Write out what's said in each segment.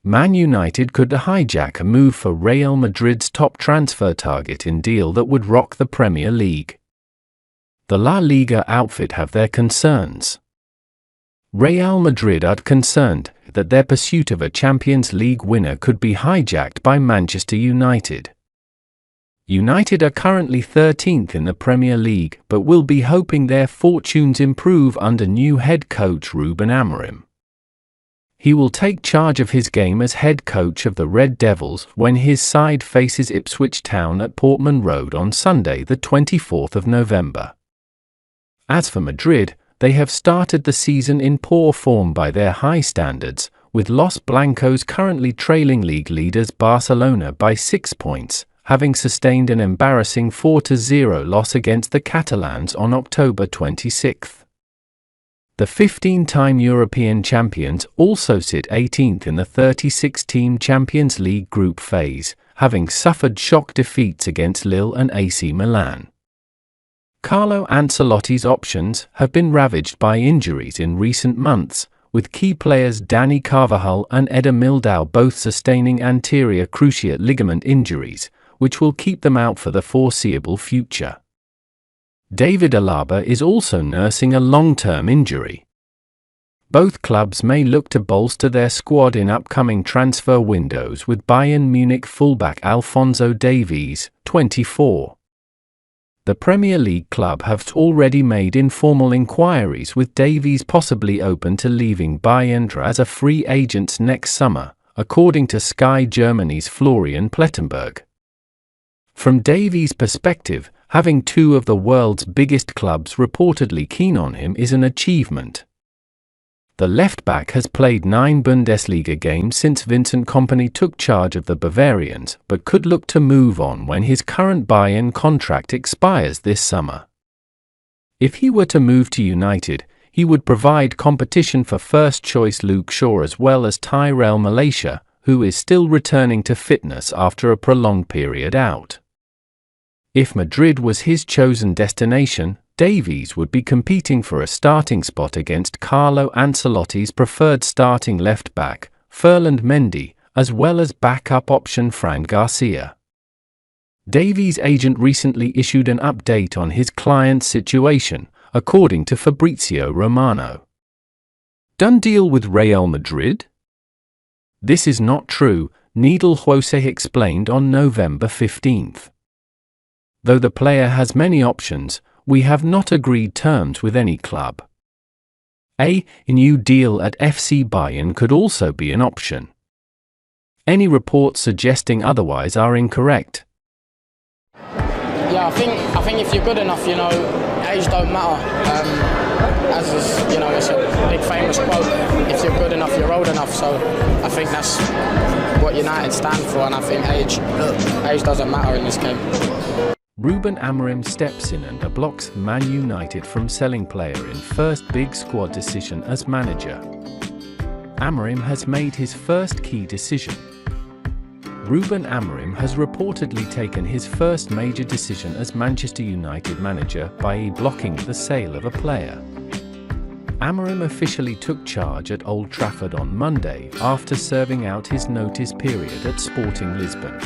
Man United could hijack a move for Real Madrid's top transfer target in deal that would rock the Premier League. The La Liga outfit have their concerns. Real Madrid are concerned that their pursuit of a Champions League winner could be hijacked by Manchester United. United are currently 13th in the Premier League but will be hoping their fortunes improve under new head coach Ruben Amorim. He will take charge of his game as head coach of the Red Devils when his side faces Ipswich Town at Portman Road on Sunday the 24th of November. As for Madrid, they have started the season in poor form by their high standards, with Los Blancos currently trailing league leaders Barcelona by 6 points, having sustained an embarrassing 4-0 loss against the Catalans on October 26. The 15-time European champions also sit 18th in the 36-team Champions League group phase, having suffered shock defeats against Lille and AC Milan. Carlo Ancelotti's options have been ravaged by injuries in recent months, with key players Dani Carvajal and Eder Militao both sustaining anterior cruciate ligament injuries, which will keep them out for the foreseeable future. David Alaba is also nursing a long-term injury. Both clubs may look to bolster their squad in upcoming transfer windows with Bayern Munich fullback Alphonso Davies, 24. The Premier League club have already made informal inquiries with Davies possibly open to leaving Bayern as a free agent next summer, according to Sky Germany's Florian Plettenberg. From Davies' perspective, having two of the world's biggest clubs reportedly keen on him is an achievement. The left-back has played 9 Bundesliga games since Vincent Kompany took charge of the Bavarians, but could look to move on when his current Bayern contract expires this summer. If he were to move to United, he would provide competition for first-choice Luke Shaw as well as Tyrell Malacia, who is still returning to fitness after a prolonged period out. If Madrid was his chosen destination, Davies would be competing for a starting spot against Carlo Ancelotti's preferred starting left-back, Ferland Mendy, as well as backup option Fran Garcia. Davies' agent recently issued an update on his client's situation, according to Fabrizio Romano. Done deal with Real Madrid? This is not true, Needle Jose explained on November 15. Though the player has many options, we have not agreed terms with any club. A new deal at FC Bayern could also be an option. Any reports suggesting otherwise are incorrect. Yeah, I think if you're good enough, age don't matter. As is, it's a big famous quote. If you're good enough, you're old enough. So I think that's what United stand for, and I think age doesn't matter in this game. Ruben Amorim steps in and blocks Man United from selling player in first big squad decision as manager. Amorim has made his first key decision. Ruben Amorim has reportedly taken his first major decision as Manchester United manager by blocking the sale of a player. Amorim officially took charge at Old Trafford on Monday after serving out his notice period at Sporting Lisbon.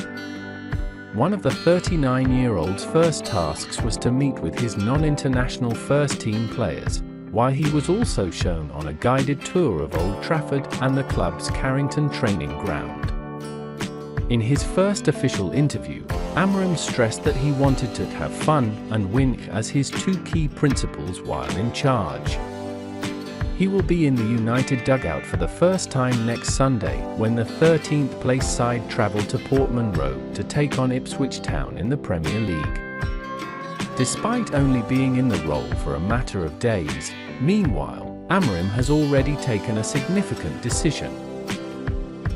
One of the 39-year-old's first tasks was to meet with his non-international first-team players, while he was also shown on a guided tour of Old Trafford and the club's Carrington training ground. In his first official interview, Amorim stressed that he wanted to have fun and win as his two key principles while in charge. He will be in the United dugout for the first time next Sunday when the 13th place side travel to Portman Road to take on Ipswich Town in the Premier League. Despite only being in the role for a matter of days, meanwhile, Amorim has already taken a significant decision.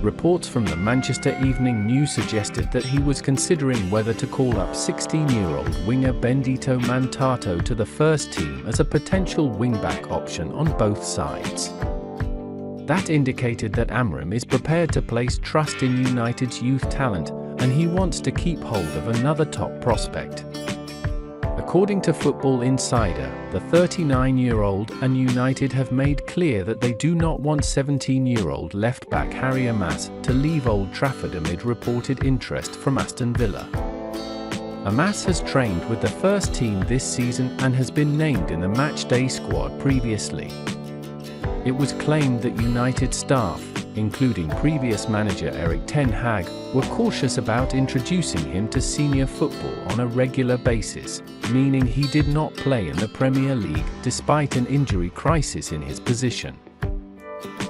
Reports from the Manchester Evening News suggested that he was considering whether to call up 16-year-old winger Bendito Mantato to the first team as a potential wing-back option on both sides. That indicated that Amorim is prepared to place trust in United's youth talent, and he wants to keep hold of another top prospect. A According to Football Insider, the 39-year-old and United have made clear that they do not want 17-year-old left-back Harry Amas to leave Old Trafford amid reported interest from Aston Villa. Amas has trained with the first team this season and has been named in the matchday squad previously. It was claimed that United staff, including previous manager Erik ten Hag, were cautious about introducing him to senior football on a regular basis, meaning he did not play in the Premier League despite an injury crisis in his position.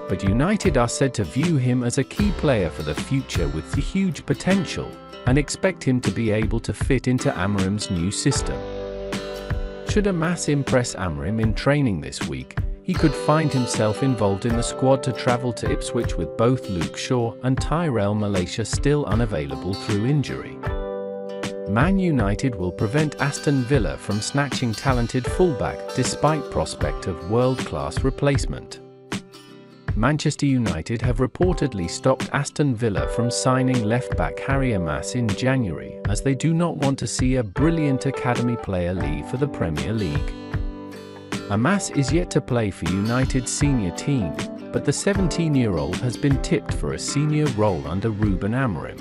But United are said to view him as a key player for the future with huge potential, and expect him to be able to fit into Amorim's new system. Should Amas impress Amorim in training this week, he could find himself involved in the squad to travel to Ipswich with both Luke Shaw and Tyrell Malacia still unavailable through injury. Man United will prevent Aston Villa from snatching talented fullback despite prospect of world-class replacement. Manchester United have reportedly stopped Aston Villa from signing left-back Harry Amas in January, as they do not want to see a brilliant academy player leave for the Premier League. Amas is yet to play for United's senior team, but the 17-year-old has been tipped for a senior role under Ruben Amorim.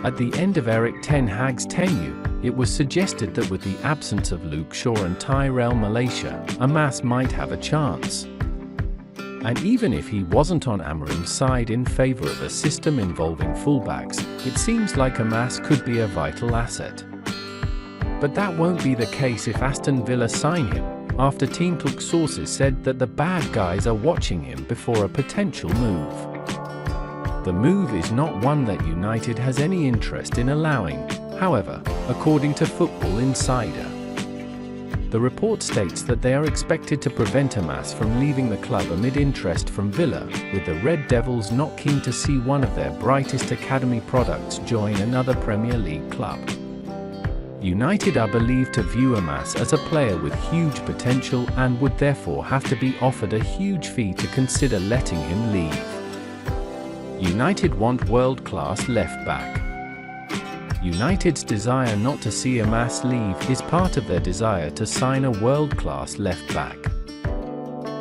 At the end of Erik ten Hag's tenure, it was suggested that with the absence of Luke Shaw and Tyrell Malacia, Amas might have a chance. And even if he wasn't on Amorim's side in favour of a system involving fullbacks, it seems like Amas could be a vital asset. But that won't be the case if Aston Villa sign him, after Team Talk sources said that the bad guys are watching him before a potential move. The move is not one that United has any interest in allowing, however, according to Football Insider. The report states that they are expected to prevent Amas from leaving the club amid interest from Villa, with the Red Devils not keen to see one of their brightest academy products join another Premier League club. United are believed to view Amas as a player with huge potential and would therefore have to be offered a huge fee to consider letting him leave. United want world-class left-back. United's desire not to see Amas leave is part of their desire to sign a world-class left-back.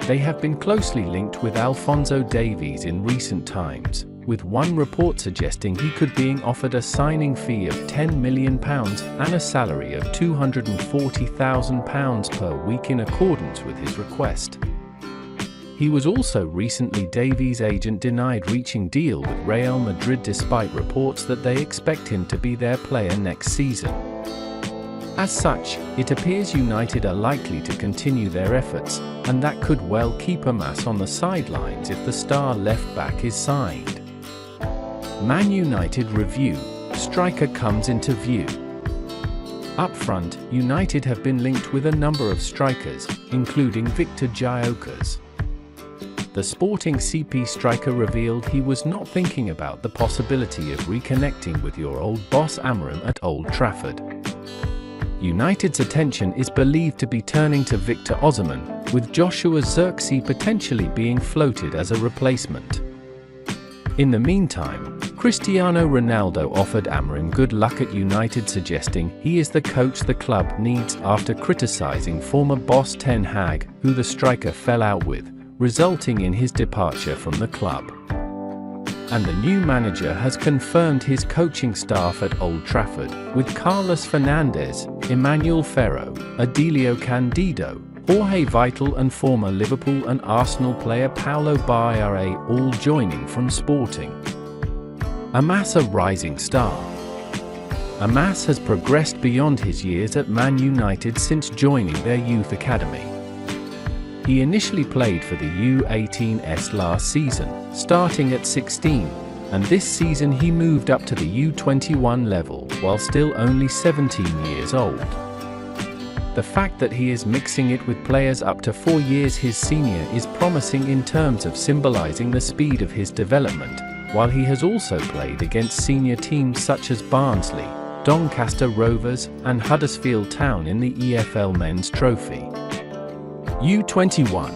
They have been closely linked with Alphonso Davies in recent times, with one report suggesting he could be offered a signing fee of £10 million and a salary of £240,000 per week in accordance with his request. He was also recently Davies' agent denied reaching deal with Real Madrid despite reports that they expect him to be their player next season. As such, it appears United are likely to continue their efforts, and that could well keep Amas on the sidelines if the star left-back is signed. Man United review, striker comes into view. Up front, United have been linked with a number of strikers, including Victor Gyökeres. The Sporting CP striker revealed he was not thinking about the possibility of reconnecting with your old boss Amorim at Old Trafford. United's attention is believed to be turning to Victor Osimhen, with Joshua Zirkzee potentially being floated as a replacement. In the meantime, Cristiano Ronaldo offered Amorim good luck at United, suggesting he is the coach the club needs after criticising former boss Ten Hag, who the striker fell out with, resulting in his departure from the club. And the new manager has confirmed his coaching staff at Old Trafford, with Carlos Fernandes, Emmanuel Ferro, Adilio Candido, Jorge Vital and former Liverpool and Arsenal player Paulo Baiare all joining from Sporting. Amas a rising star. Amas has progressed beyond his years at Man United since joining their youth academy. He initially played for the U18s last season, starting at 16, and this season he moved up to the U21 level while still only 17 years old. The fact that he is mixing it with players up to 4 years his senior is promising in terms of symbolizing the speed of his development, while he has also played against senior teams such as Barnsley, Doncaster Rovers, and Huddersfield Town in the EFL Men's Trophy. U21.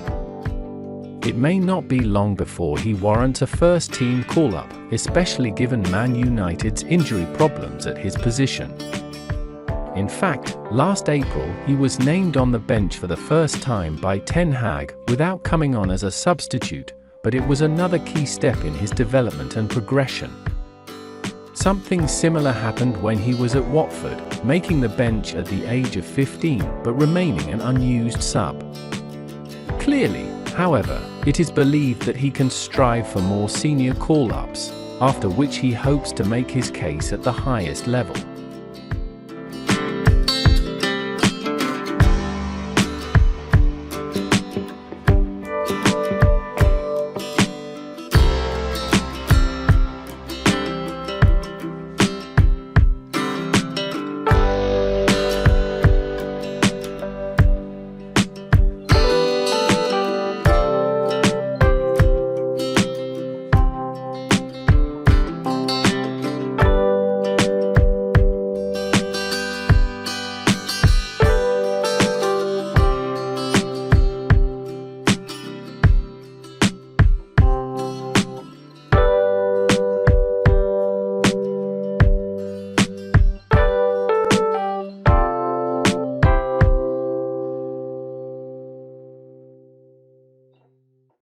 It may not be long before he warrants a first-team call-up, especially given Man United's injury problems at his position. In fact, last April he was named on the bench for the first time by Ten Hag without coming on as a substitute, but it was another key step in his development and progression. Something similar happened when he was at Watford, making the bench at the age of 15 but remaining an unused sub. Clearly, however, it is believed that he can strive for more senior call-ups, after which he hopes to make his case at the highest level.